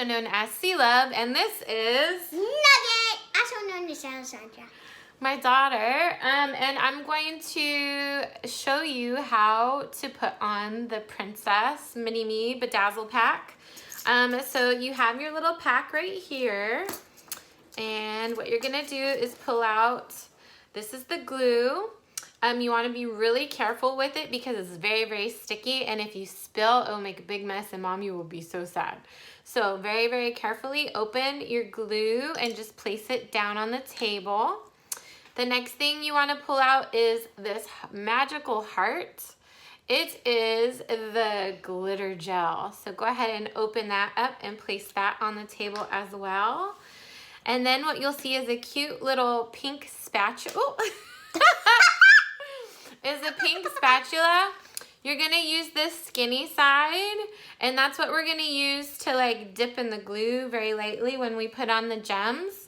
known as Sea Love, and this is Nugget, also known as Alessandra, my daughter, and I'm going to show you how to put on the Princess Mini-Me BeDazzle pack. So you have your little pack right here, and what you're gonna do is pull out, this is the glue. You want to be really careful with it because it's very, very sticky, and if you spill, it'll make a big mess and Mommy will be so sad. So very, very carefully open your glue and just place it down on the table. The next thing you want to pull out is this magical heart. It is the glitter gel. So go ahead and open that up and place that on the table as well. And then what you'll see is a cute little pink spatula. Is a pink spatula. You're gonna use this skinny side, and that's what we're gonna use to like dip in the glue very lightly when we put on the gems.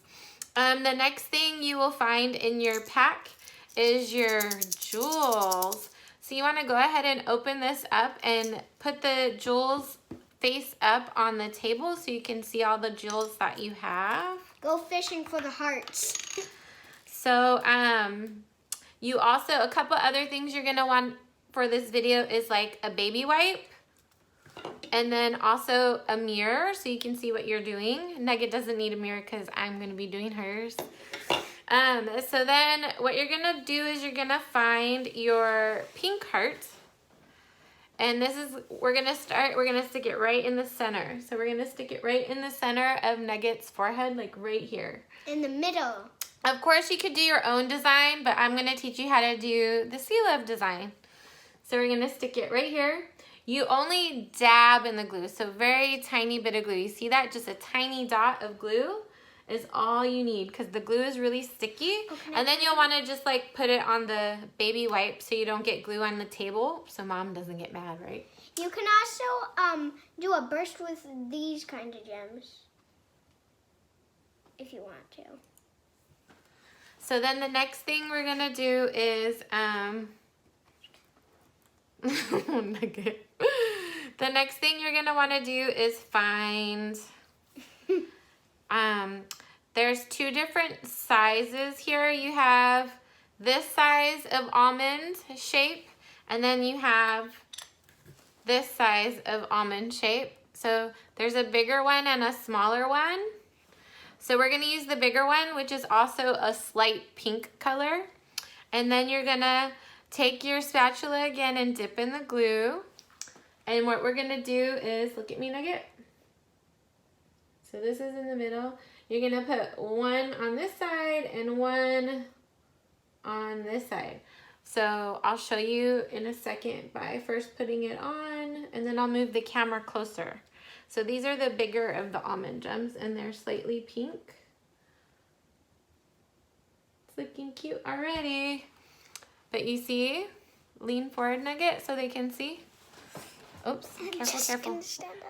The next thing you will find in your pack is your jewels. So you wanna go ahead and open this up and put the jewels face up on the table so you can see all the jewels that you have. Go fishing for the hearts. So, you also, a couple other things you're gonna want for this video is like a baby wipe, and then also a mirror so you can see what you're doing. Nugget doesn't need a mirror because I'm gonna be doing hers. So then what you're gonna do is you're gonna find your pink heart, and this is, we're gonna stick it right in the center. So we're gonna stick it right in the center of Nugget's forehead, like right here. In the middle. Of course, you could do your own design, but I'm going to teach you how to do the Sea Love design. So we're going to stick it right here. You only dab in the glue, so very tiny bit of glue. You see that? Just a tiny dot of glue is all you need because the glue is really sticky. Okay. And then you'll want to just like put it on the baby wipe so you don't get glue on the table so Mom doesn't get mad, right? You can also do a burst with these kind of gems if you want to. So then the next thing we're gonna do is, Nugget. The next thing you're gonna wanna do is find, there's two different sizes here. You have this size of almond shape, and then you have this size of almond shape. So there's a bigger one and a smaller one. So we're gonna use the bigger one, which is also a slight pink color. And then you're gonna take your spatula again and dip in the glue. And what we're gonna do is, look at me, Nugget. So this is in the middle. You're gonna put one on this side and one on this side. So I'll show you in a second by first putting it on, and then I'll move the camera closer. So these are the bigger of the almond gems, and they're slightly pink. It's looking cute already. But you see, lean forward, Nugget, so they can see. Oops, careful, careful.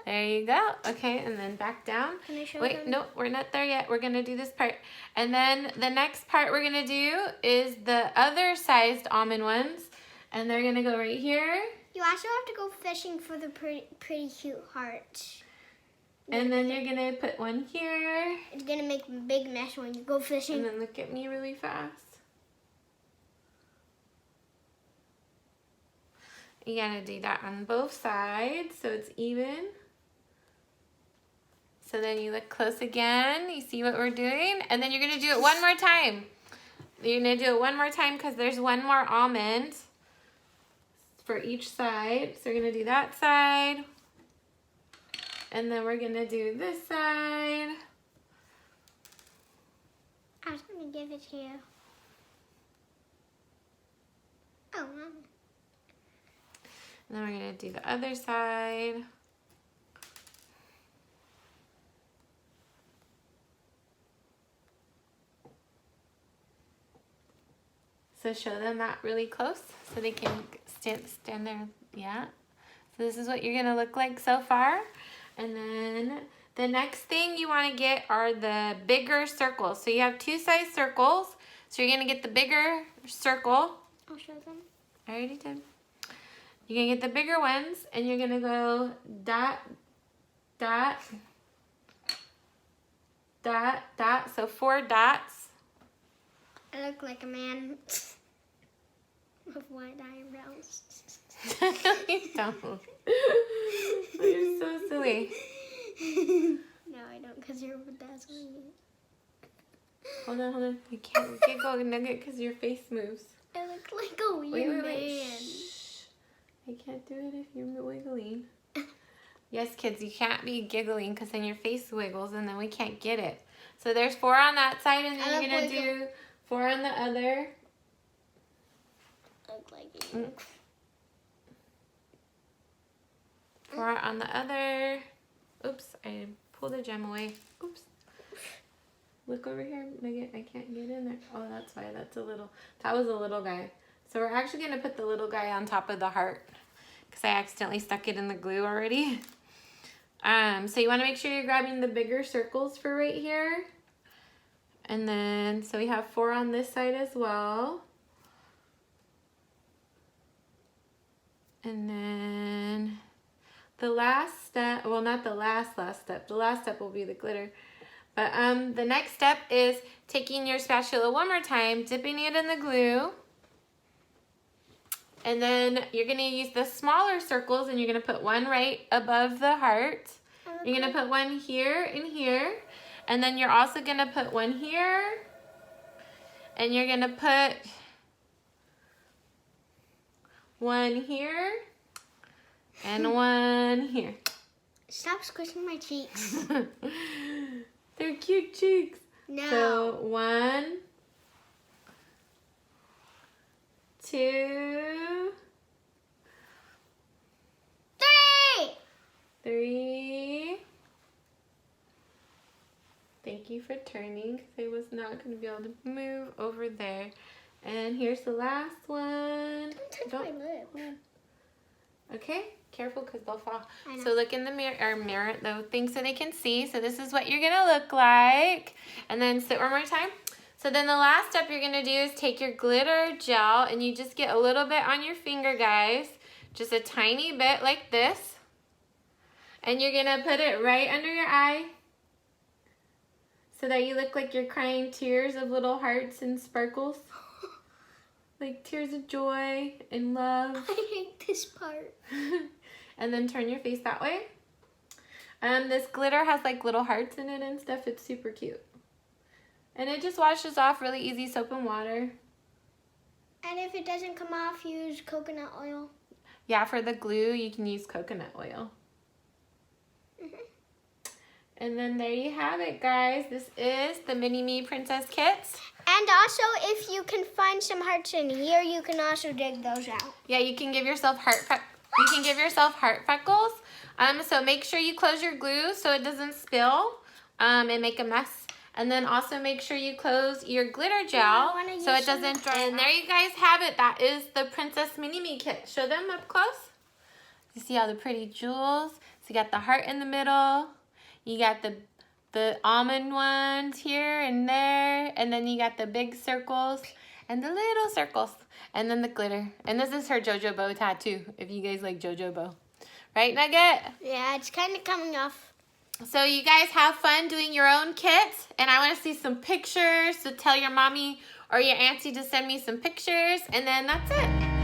There you go. Okay, and then back down. Can I show Wait, them? no, we're not there yet. We're gonna do this part. And then the next part we're gonna do is the other sized almond ones. And they're gonna go right here. You also have to go fishing for the pretty cute hearts. And then you're gonna put one here. It's gonna make a big mess when you go fishing. And then look at me really fast. You gotta do that on both sides so it's even. So then you look close again, you see what we're doing, and then you're gonna do it one more time. You're gonna do it one more time because there's one more almond for each side. So we're gonna do that side. And then we're gonna do this side. I was gonna give it to you. Oh, Mom. And then we're gonna do the other side. So show them that really close so they can stand there. Yeah. So this is what you're gonna look like so far. And then the next thing you wanna get are the bigger circles. So you have two size circles. So you're gonna get the bigger circle. I'll show them. I already did. You're gonna get the bigger ones and you're gonna go dot, dot, dot, dot. So 4 dots. I look like a man with white eyebrows. You don't. You're so silly. No, I don't, because you're bedazzling me. Hold on. You can't giggle, Nugget, because your face moves. I look like a weird man. Shh. I can't do it if you're wiggling. Yes, kids, you can't be giggling because then your face wiggles and then we can't get it. So there's 4 on that side and then you're going to do 4 on the other. I look like you. 4 on the other. Oops, I pulled the gem away. Oops. Look over here, Nugget. I can't get in there. Oh, that's why. That was a little guy. So we're actually going to put the little guy on top of the heart because I accidentally stuck it in the glue already. So you want to make sure you're grabbing the bigger circles for right here. And then, so we have 4 on this side as well. And then the last step, well, not the last step. The last step will be the glitter. But the next step is taking your spatula one more time, dipping it in the glue. And then you're going to use the smaller circles and you're going to put one right above the heart. You're going to put one here and here. And then you're also going to put one here. And you're going to put one here and one here. Stop squishing my cheeks. They're cute cheeks. No. So 1, 2, 3. Thank you for turning because I was not going to be able to move over there. And here's the last one. Don't touch my lip. Okay, careful because they'll fall. So look in the mirror, the thing so they can see. So this is what you're going to look like. And then sit one more time. So then the last step you're going to do is take your glitter gel and you just get a little bit on your finger, guys. Just a tiny bit like this. And you're going to put it right under your eye so that you look like you're crying tears of little hearts and sparkles. Like tears of joy and love. I hate this part. And then turn your face that way. This glitter has like little hearts in it and stuff. It's super cute. And it just washes off really easy, soap and water. And if it doesn't come off, use coconut oil. Yeah, for the glue, you can use coconut oil. And then there you have it, guys. This is the Mini Me Princess Kits. And also, if you can find some hearts in here, you can also dig those out. Yeah, you can give yourself heart freckles. So make sure you close your glue so it doesn't spill and make a mess. And then also make sure you close your glitter gel so it doesn't dry. And there you guys have it. That is the Princess Mini Me Kit. Show them up close. You see all the pretty jewels. So you got the heart in the middle. You got the almond ones here and there. And then you got the big circles and the little circles. And then the glitter. And this is her JoJo bow tattoo, if you guys like JoJo bow. Right, Nugget? Yeah, it's kind of coming off. So you guys have fun doing your own kits. And I want to see some pictures. So tell your mommy or your auntie to send me some pictures. And then that's it.